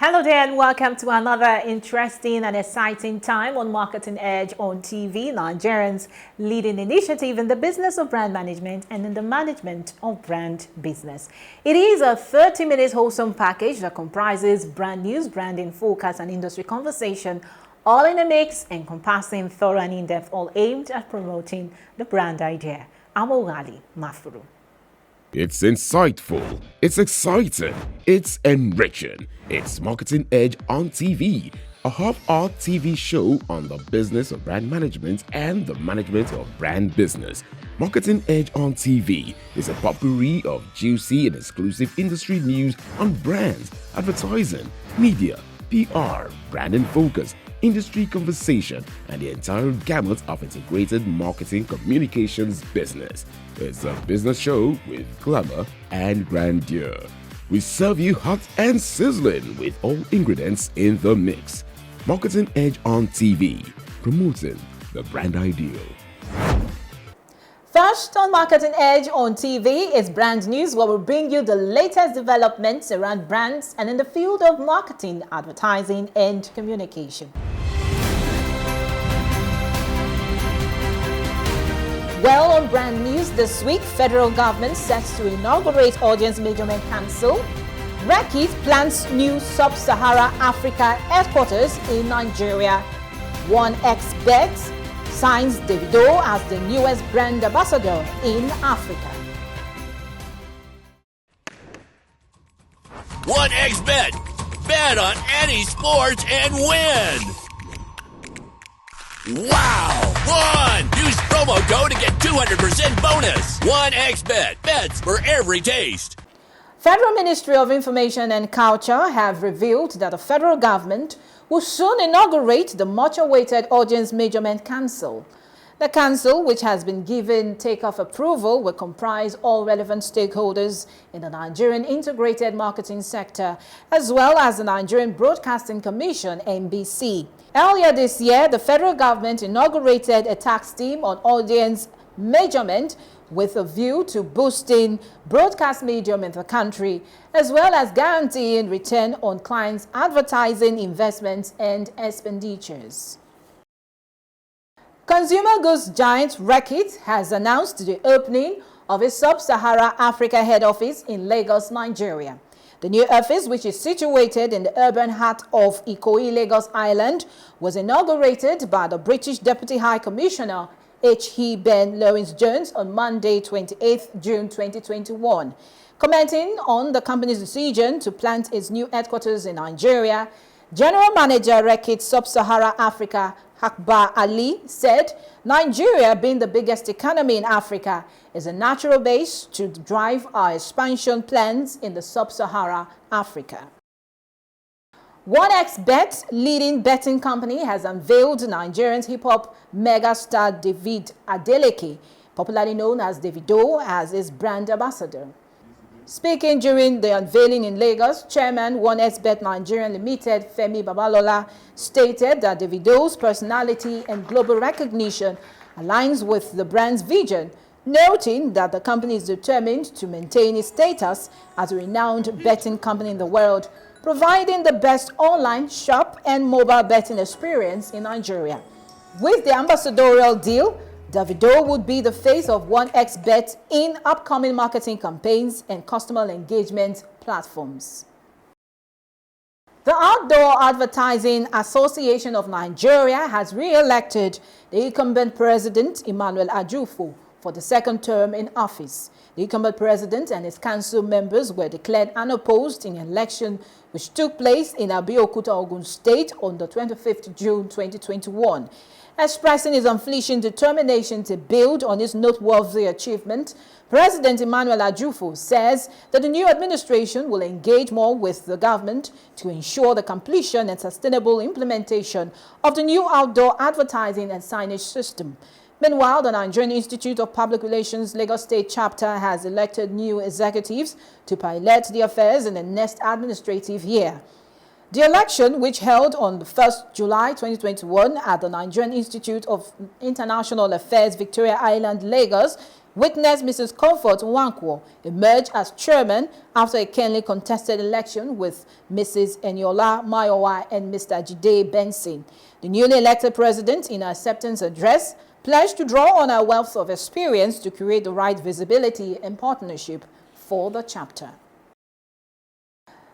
Hello there and welcome to another interesting and exciting time on Marketing Edge on TV, Nigerians' leading initiative in the business of brand management and in the management of brand business. It is a 30-minute wholesome package that comprises brand news, branding, focus, and industry conversation, all in a mix, encompassing thorough and in-depth, all aimed at promoting the brand idea. I'm Ogali Mafuru. It's insightful, it's exciting, it's enriching. It's Marketing Edge on TV, a half-hour TV show on the business of brand management and the management of brand business. Marketing Edge on TV is a potpourri of juicy and exclusive industry news on brands, advertising, media, PR, brand and focus, industry conversation, and the entire gamut of integrated marketing communications business. It's a business show with glamour and grandeur. We serve you hot and sizzling with all ingredients in the mix. Marketing Edge on TV, promoting the brand ideal. First on Marketing Edge on TV is brand news, where we'll bring you the latest developments around brands and in the field of marketing, advertising, and communication. Well, on brand news this week, federal government sets to inaugurate Audience Measurement Council. Reckitt plans new Sub-Sahara Africa headquarters in Nigeria. 1xBet signs Davido as the newest brand ambassador in Africa. 1xBet. Bet on any sport and win. Wow! Use promo code to get 200% bonus. 1xBet. Bets for every taste. Federal Ministry of Information and Culture have revealed that the federal government will soon inaugurate the much-awaited Audience Measurement Council. The council, which has been given take-off approval, will comprise all relevant stakeholders in the Nigerian integrated marketing sector, as well as the Nigerian Broadcasting Commission, NBC. Earlier this year, the federal government inaugurated a task team on audience measurement with a view to boosting broadcast medium in the country, as well as guaranteeing return on clients' advertising investments and expenditures. Consumer goods giant Reckitt has announced the opening of a Sub-Sahara Africa head office in Lagos, Nigeria. The new office, which is situated in the urban heart of Ikoyi, Lagos Island, was inaugurated by the British Deputy High Commissioner H.E. Ben Lawrence-Jones on Monday, 28 June 2021. Commenting on the company's decision to plant its new headquarters in Nigeria, General Manager Reckitt Sub-Sahara Africa Akbar Ali said, Nigeria, being the biggest economy in Africa, is a natural base to drive our expansion plans in the Sub-Sahara Africa. 1xBet, leading betting company, has unveiled Nigerian hip-hop megastar David Adeleke, popularly known as Davido, as its brand ambassador. Speaking during the unveiling in Lagos, Chairman 1xBet Nigeria Limited, Femi Babalola, stated that Davido's personality and global recognition aligns with the brand's vision, noting that the company is determined to maintain its status as a renowned betting company in the world, providing the best online, shop, and mobile betting experience in Nigeria. With the ambassadorial deal, Davido would be the face of 1xBet in upcoming marketing campaigns and customer engagement platforms. The Outdoor Advertising Association of Nigeria has re-elected the incumbent president, Emmanuel Ajufo, for the second term in office. The incumbent president and his council members were declared unopposed in an election which took place in Abeokuta, Ogun State on the 25th June 2021. Expressing his unflinching determination to build on his noteworthy achievement, President Emmanuel Ajufo says that the new administration will engage more with the government to ensure the completion and sustainable implementation of the new outdoor advertising and signage system. Meanwhile, the Nigerian Institute of Public Relations Lagos State chapter has elected new executives to pilot the affairs in the next administrative year. The election, which held on the 1st July 2021 at the Nigerian Institute of International Affairs, Victoria Island, Lagos, witnessed Mrs. Comfort Nwankwo emerge as chairman after a keenly contested election with Mrs. Eniola Mayowa and Mr. Jide Benson. The newly elected president, in her acceptance address, pledged to draw on her wealth of experience to create the right visibility and partnership for the chapter.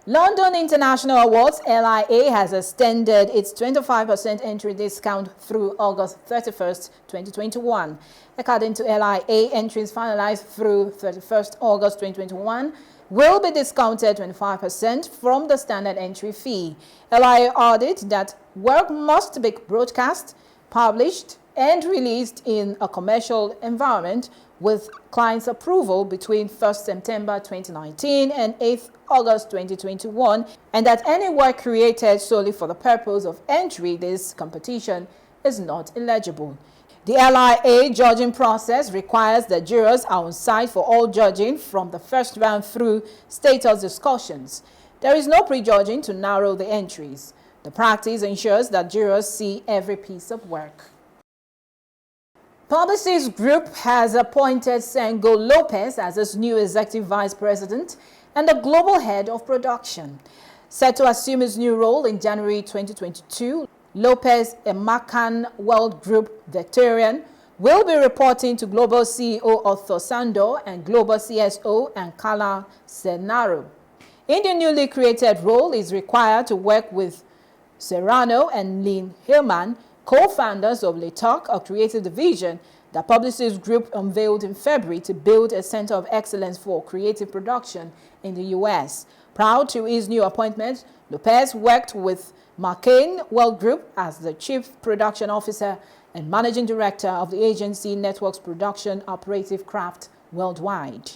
London International Awards LIA has extended its 25% entry discount through August 31st, 2021. According to LIA, entries finalized through 31st August 2021 will be discounted 25% from the standard entry fee. LIA added that work must be broadcast, published, and released in a commercial environment with client's approval between 1st September 2019 and 8th August 2021, and that any work created solely for the purpose of entry this competition is not eligible. The LIA judging process requires that jurors are on site for all judging from the first round through status discussions. There is no prejudging to narrow the entries. The practice ensures that jurors see every piece of work. Comprises Group has appointed Sengo Lopez as its new executive vice president and the global head of production. Set to assume his new role in January 2022, Lopez, a Macan World Group veteran, will be reporting to Global CEO Otto Sando and Global CSO Ankala Senaro. In the newly created role, he is required to work with Serrano and Lynn Hillman, co-founders of Letalk, a creative division that Comprises Group unveiled in February to build a center of excellence for creative production in the U.S. Proud to his new appointment, Lopez worked with McCain World Group as the chief production officer and managing director of the agency Networks Production Operative Craft Worldwide.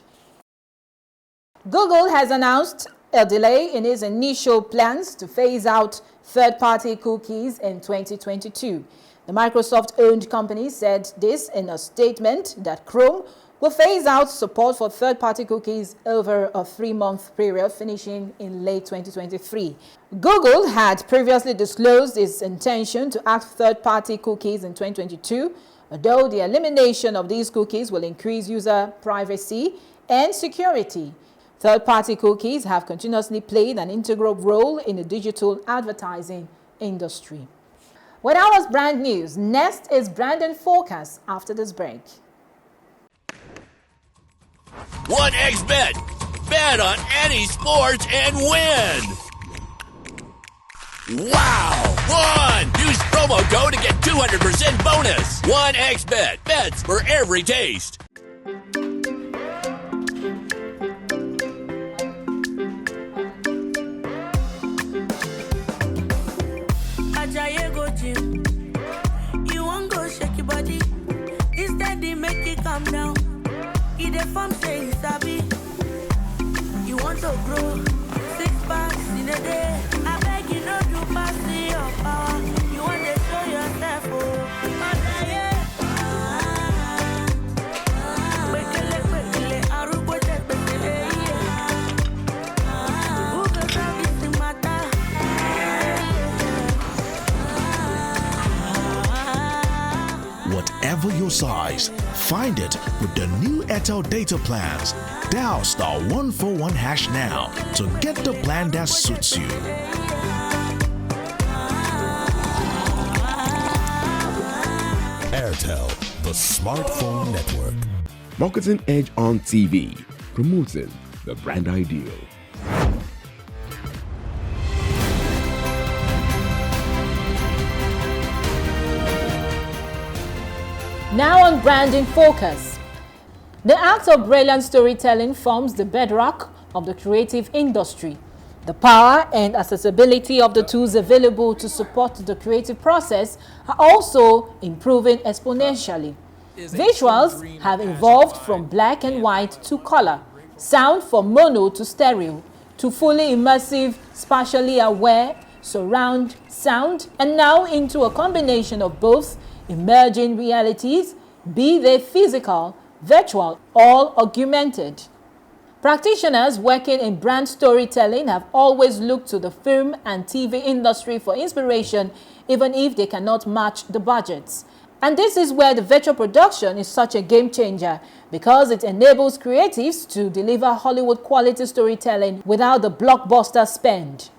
Google has announced a delay in its initial plans to phase out third-party cookies in 2022. The Microsoft-owned company said this in a statement that Chrome will phase out support for third-party cookies over a 3-month period finishing in late 2023. Google had previously disclosed its intention to add third-party cookies in 2022, although the elimination of these cookies will increase user privacy and security. Third-party cookies have continuously played an integral role in the digital advertising industry. Well, that was brand news. Next is Brandon Forecast after this break. 1xBet. Bet on any sports and win. Wow! Use promo code to get 200% bonus. 1xBet. Bets for every taste. You won't go shake your body. Instead, they make it calm down. Eat the farm say sabi. You want to grow 6 packs in a day. I beg you not to pass your power. You want to show yourself, oh. Whatever your size, find it with the new Airtel data plans. Dial *141# now to get the plan that suits you. Airtel, the smartphone network. Marketing Edge on TV, promoting the brand ideal. Now on Branding Focus. The act of brilliant storytelling forms the bedrock of the creative industry. The power and accessibility of the tools available to support the creative process are also improving exponentially. Visuals have evolved from black and white to color, sound from mono to stereo, to fully immersive, spatially aware, surround sound, and now into a combination of both emerging realities, be they physical, virtual, or augmented. Practitioners working in brand storytelling have always looked to the film and TV industry for inspiration, even if they cannot match the budgets. And this is where the virtual production is such a game changer, because it enables creatives to deliver Hollywood quality storytelling without the blockbuster spend.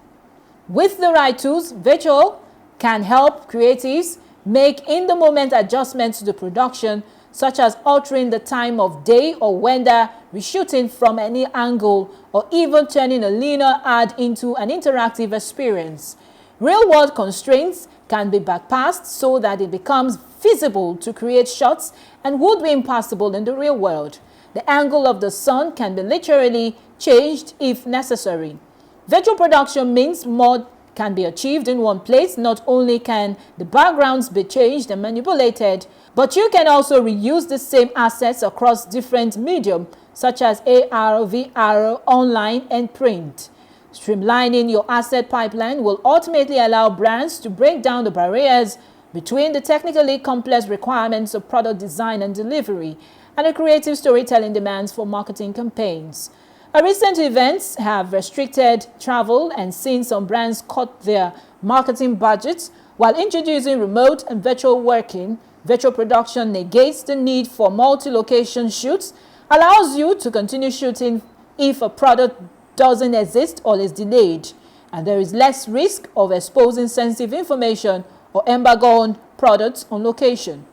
With the right tools, virtual can help creatives make in-the-moment adjustments to the production, such as altering the time of day or when they're reshooting from any angle, or even turning a linear ad into an interactive experience. Real-world constraints can be bypassed so that it becomes feasible to create shots and would be impossible in the real world. The angle of the sun can be literally changed if necessary. Virtual production means more can be achieved in one place. Not only can the backgrounds be changed and manipulated, but you can also reuse the same assets across different mediums such as AR, VR, online, and print. Streamlining your asset pipeline will ultimately allow brands to break down the barriers between the technically complex requirements of product design and delivery and the creative storytelling demands for marketing campaigns. Recent events have restricted travel and seen some brands cut their marketing budgets. While introducing remote and virtual working, virtual production negates the need for multi-location shoots, allows you to continue shooting if a product doesn't exist or is delayed, and there is less risk of exposing sensitive information or embargoed products on location.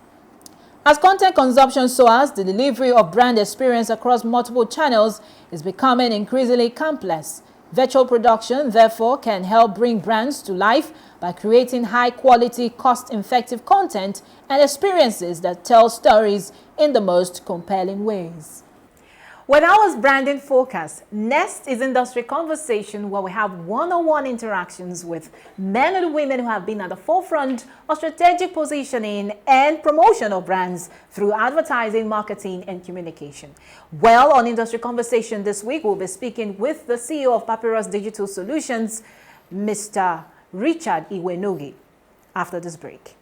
As content consumption soars, the delivery of brand experience across multiple channels is becoming increasingly complex. Virtual production, therefore, can help bring brands to life by creating high-quality, cost-effective content and experiences that tell stories in the most compelling ways. When I was branding focus, next is Industry Conversation, where we have one-on-one interactions with men and women who have been at the forefront of strategic positioning and promotion of brands through advertising, marketing, and communication. Well, on Industry Conversation this week, we'll be speaking with the CEO of Papyrus Digital Solutions, Mr. Richard Iwenoge, after this break.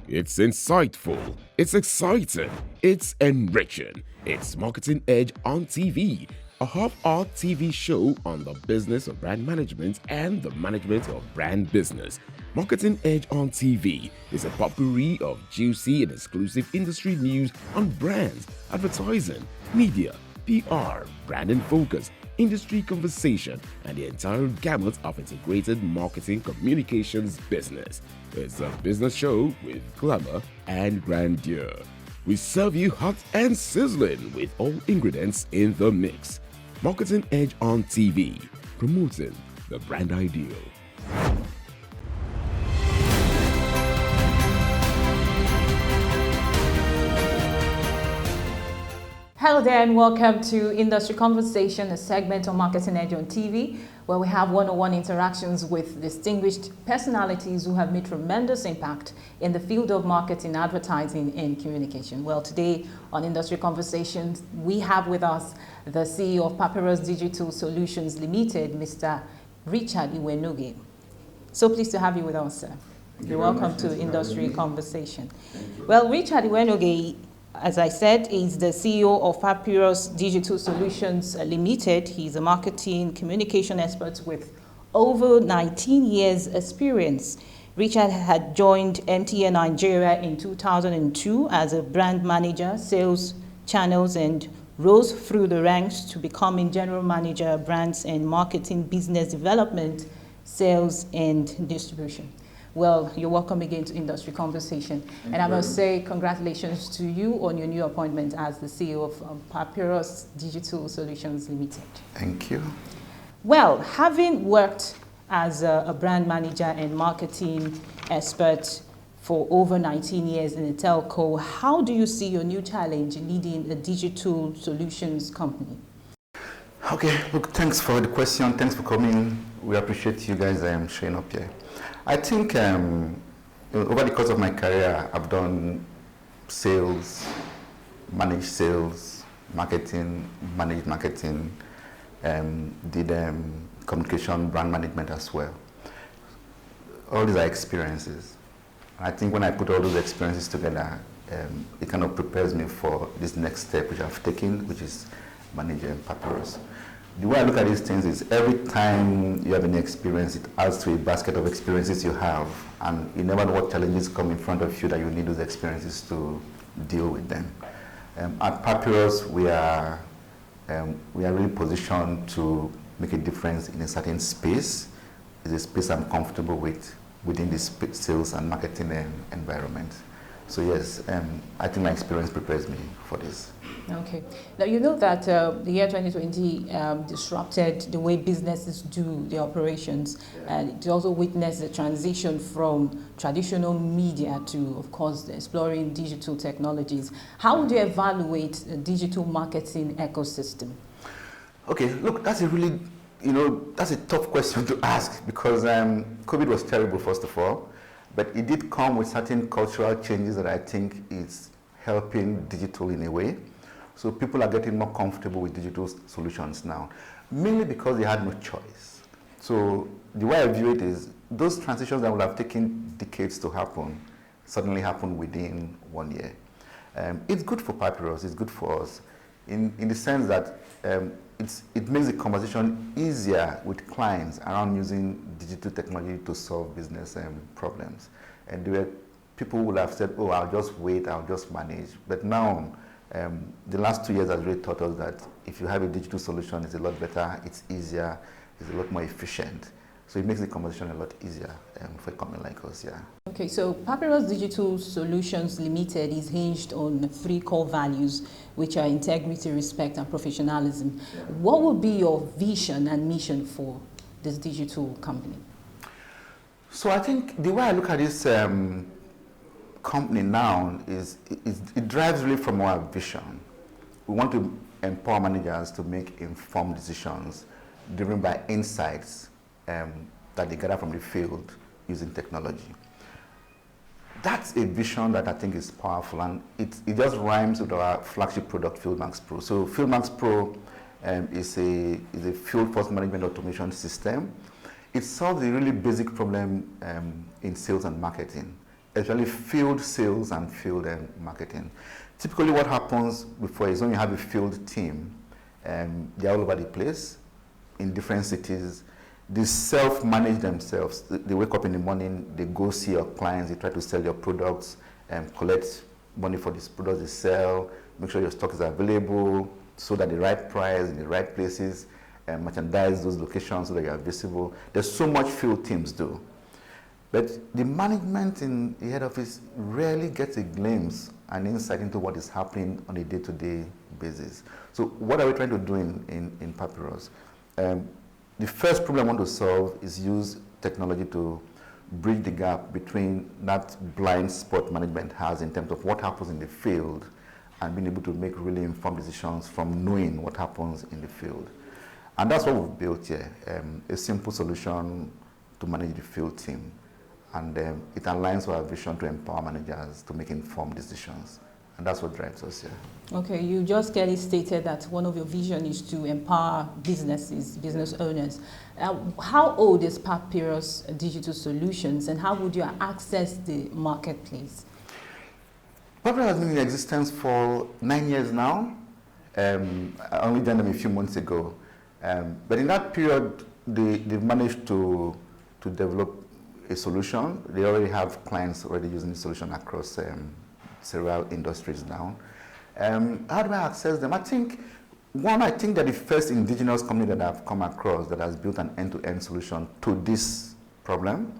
It's insightful, it's exciting, it's enriching. It's Marketing Edge on TV, a half-hour TV show on the business of brand management and the management of brand business. Marketing Edge on TV is a potpourri of juicy and exclusive industry news on brands, advertising, media, PR, brand and focus, industry conversation, and the entire gamut of integrated marketing communications business. It's a business show with glamour and grandeur. We serve you hot and sizzling with all ingredients in the mix. Marketing Edge on TV, promoting the brand ideal. Hello there and welcome to Industry Conversation, a segment on Marketing Edge on TV, where we have one-on-one interactions with distinguished personalities who have made tremendous impact in the field of marketing, advertising, and communication. Well, today on Industry Conversations, we have with us the CEO of Papyrus Digital Solutions Limited, Mr. Richard Iwenoge. So pleased to have you with us, sir. You're welcome to Industry Conversation. Well, Richard Iwenoge, as I said, is the CEO of Papyrus Digital Solutions Limited. He's a marketing communication expert with over 19 years experience. Richard had joined MTN Nigeria in 2002 as a brand manager, sales channels, and rose through the ranks to becoming general manager, brands and marketing, business development, sales, and distribution. Well, you're welcome again to Industry Conversation. And I must say congratulations to you on your new appointment as the CEO of Papyrus Digital Solutions Limited. Thank you. Well, having worked as a brand manager and marketing expert for over 19 years in a telco, how do you see your new challenge in leading a digital solutions company? Okay, look, thanks for the question. Thanks for coming. We appreciate you guys showing up here. I think over the course of my career, I've done sales, managed sales, marketing, managed marketing, did communication, brand management as well. All these are experiences. I think when I put all those experiences together, it kind of prepares me for this next step which I've taken, which is managing Papyrus. the way I look at these things is every time you have any experience, it adds to a basket of experiences you have, and you never know what challenges come in front of you that you need those experiences to deal with them. At Papyrus, we are really positioned to make a difference in a certain space. It's a space I'm comfortable with within the sales and marketing environment. So yes, I think my experience prepares me for this. Okay. Now, you know that the year 2020 disrupted the way businesses do their operations, and it also witnessed the transition from traditional media to, of course, exploring digital technologies. How would you evaluate the digital marketing ecosystem? Okay, look, that's a really, that's a tough question to ask because COVID was terrible, first of all, but it did come with certain cultural changes that I think is helping digital in a way. So people are getting more comfortable with digital solutions now, mainly because they had no choice. So the way I view it is those transitions that would have taken decades to happen suddenly happen within 1 year. It's good for Papyrus, it's good for us in the sense that it makes the conversation easier with clients around using digital technology to solve business problems. And there were people who would have said, oh, I'll just wait, I'll just manage. But now, the last 2 years has really taught us that if you have a digital solution, it's a lot better, it's easier, it's a lot more efficient. So it makes the conversation a lot easier for a company like us, yeah. Okay, so Papyrus Digital Solutions Limited is hinged on 3 core values, which are integrity, respect, and professionalism. Yeah. What would be your vision and mission for this digital company? So I think the way I look at this company now is it drives really from our vision. We want to empower managers to make informed decisions driven by insights that they gather from the field using technology. That's a vision that I think is powerful, and it just rhymes with our flagship product, FieldMax Pro. So FieldMax Pro is a field force management automation system. It solves a really basic problem in sales and marketing, especially field sales and field marketing. Typically what happens before is when you have a field team, they're all over the place in different cities. They self-manage themselves. They wake up in the morning, they go see your clients, they try to sell your products, collect money for these products they sell, make sure your stock is available, sold at the right price, in the right places, merchandise those locations so that you are visible. There's so much field teams do. But the management in the head office rarely gets a glimpse and insight into what is happening on a day-to-day basis. So what are we trying to do in Papyrus? The first problem I want to solve is use technology to bridge the gap between that blind spot management has in terms of what happens in the field and being able to make really informed decisions from knowing what happens in the field. And that's what we've built here, a simple solution to manage the field team. And it aligns with our vision to empower managers to make informed decisions. And that's what drives us here. Okay, you just clearly stated that one of your vision is to empower businesses, business owners. How old is Papyrus Digital Solutions, and how would you access the marketplace? Papyrus has been in existence for 9 years now. I only joined them a few months ago. But in that period, they've managed to develop a solution. They already have clients already using the solution across several industries now. How do I access them? I think they're the first indigenous company that I've come across that has built an end-to-end solution to this problem.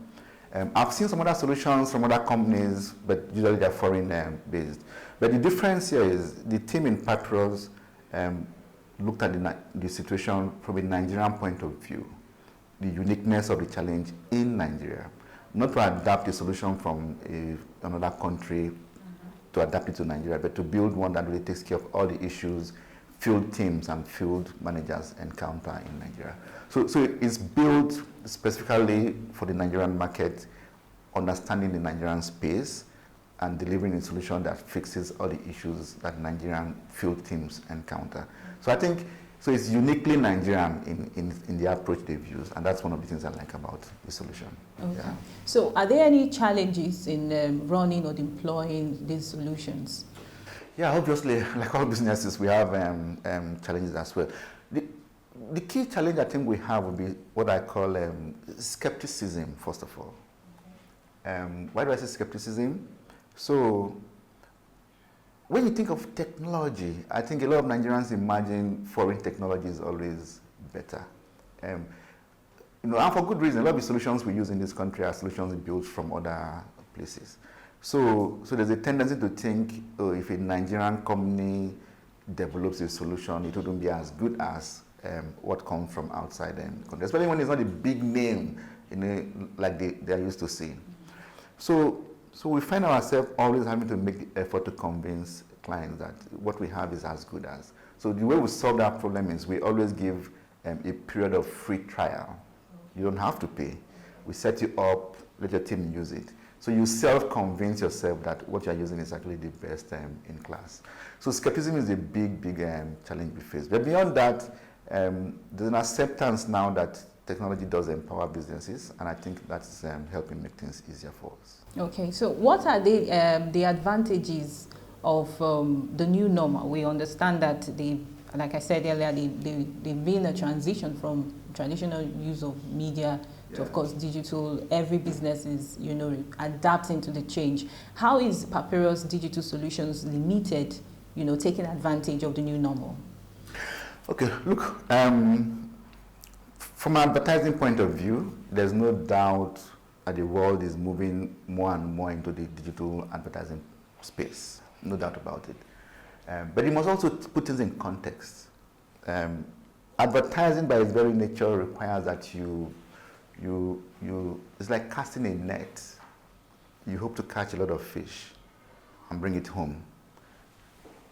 I've seen some other solutions from other companies, but usually they're foreign based. But the difference here is the team in Papyrus looked at the situation from a Nigerian point of view, the uniqueness of the challenge in Nigeria, not to adapt the solution from another country to adapt it to Nigeria, but to build one that really takes care of all the issues field teams and field managers encounter in Nigeria. So it's built specifically for the Nigerian market, understanding the Nigerian space and delivering a solution that fixes all the issues that Nigerian field teams encounter. So I think, it's uniquely Nigerian in the approach they've used, and that's one of the things I like about the solution. Okay. Yeah. So are there any challenges in running or deploying these solutions? Yeah, obviously, like all businesses, we have challenges as well. The key challenge I think we have would be what I call skepticism, first of all. Why do I say skepticism? So, when you think of technology, I think a lot of Nigerians imagine foreign technology is always better. And for good reason. A lot of the solutions we use in this country are solutions built from other places. So there's a tendency to think, if a Nigerian company develops a solution, it wouldn't be as good as what comes from outside the country, especially when it's not a big name, like they are used to seeing. So we find ourselves always having to make the effort to convince clients that what we have is as good as. So the way we solve that problem is we always give a period of free trial. You don't have to pay. We set you up, let your team use it. So you self-convince yourself that what you're using is actually the best in class. So skepticism is a big challenge we face. But beyond that, there's an acceptance now that technology does empower businesses, and I think that's helping make things easier for us. Okay, so what are the advantages of the new normal? We understand that like I said earlier, they've been a transition from traditional use of media to, of course, digital. Every business is, adapting to the change. How is Papyrus Digital Solutions Limited, taking advantage of the new normal? Okay, look, from an advertising point of view, there's no doubt that the world is moving more and more into the digital advertising space. No doubt about it. But you must also put things in context. Advertising by its very nature requires that it's like casting a net. You hope to catch a lot of fish and bring it home.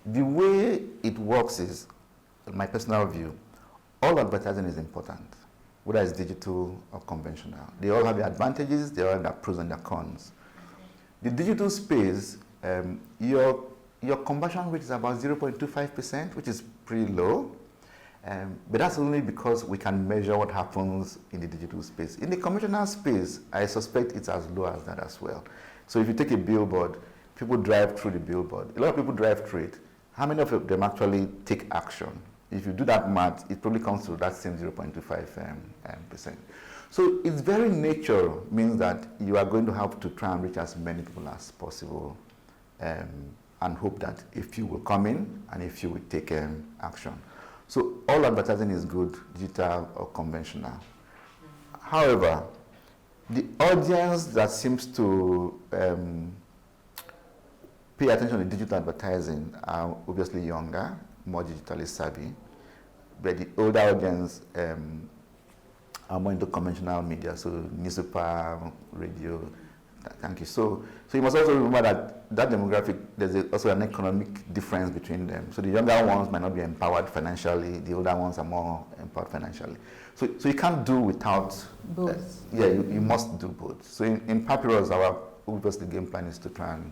The way it works is, in my personal view, all advertising is important, whether it's digital or conventional. They all have their advantages, they all have their pros and their cons. The digital space, your conversion rate is about 0.25%, which is pretty low. But that's only because we can measure what happens in the digital space. In the conventional space, I suspect it's as low as that as well. So if you take a billboard, people drive through the billboard. A lot of people drive through it. How many of them actually take action? If you do that math, it probably comes to that same 0.25%. So its very nature means that you are going to have to try and reach as many people as possible, and hope that a few will come in and a few will take action. So all advertising is good, digital or conventional. However, the audience that seems to pay attention to digital advertising are obviously younger, more digitally savvy, but the older audience are more into conventional media, so newspaper, radio. Thank you. So you must also remember that demographic, there's also an economic difference between them. So the younger ones might not be empowered financially, the older ones are more empowered financially. So you can't do without both. You must do both. So in Papyrus, our obviously game plan is to try and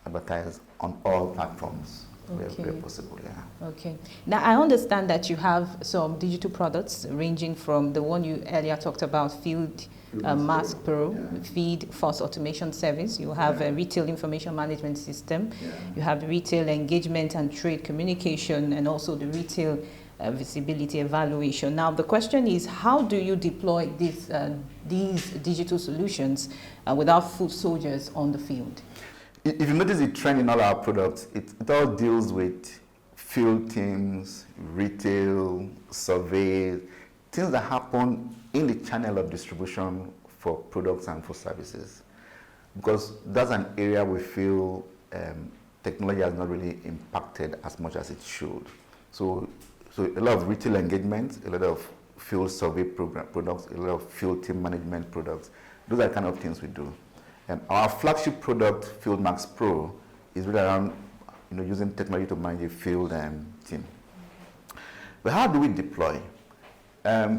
advertise on all platforms where possible. Yeah. Okay. Now I understand that you have some digital products ranging from the one you earlier talked about, Field Mask Pro, Feed Force Automation Service. You have a retail information management system. You have retail engagement and trade communication, and also the retail visibility evaluation. Now the question is, how do you deploy these digital solutions without foot soldiers on the field? If you notice the trend in all our products, it all deals with field teams, retail, surveys, things that happen in the channel of distribution for products and for services. Because that's an area we feel technology has not really impacted as much as it should. So a lot of retail engagement, a lot of field survey products, a lot of field team management products, those are the kind of things we do. Our flagship product, Field Max Pro, is really around using technology to manage a field team. But how do we deploy?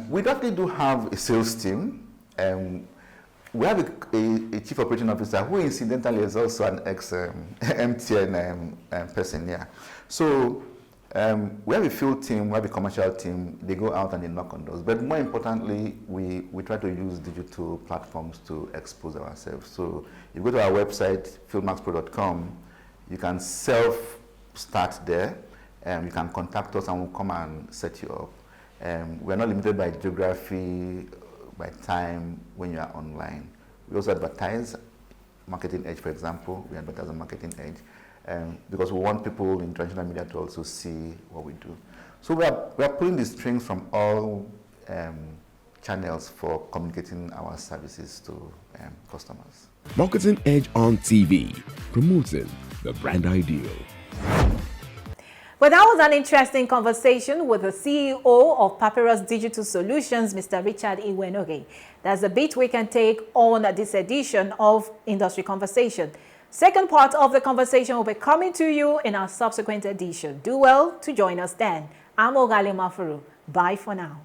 We definitely do have a sales team. We have a chief operating officer who incidentally is also an ex-MTN person here. So we have a field team, we have a commercial team. They go out and they knock on doors. But more importantly, we try to use digital platforms to expose ourselves. So if you go to our website, fieldmaxpro.com, you can self-start there. You can contact us and we'll come and set you up. We're not limited by geography, by time when you are online. We also advertise Marketing Edge, for example. We advertise on Marketing Edge because we want people in traditional media to also see what we do. So we are pulling the strings from all channels for communicating our services to customers. Marketing Edge on TV, promoting the brand ideal. Well, that was an interesting conversation with the CEO of Papyrus Digital Solutions, Mr. Richard Iwenoge. That's a bit we can take on this edition of Industry Conversation. Second part of the conversation will be coming to you in our subsequent edition. Do well to join us then. I'm Ogali Mafuru. Bye for now.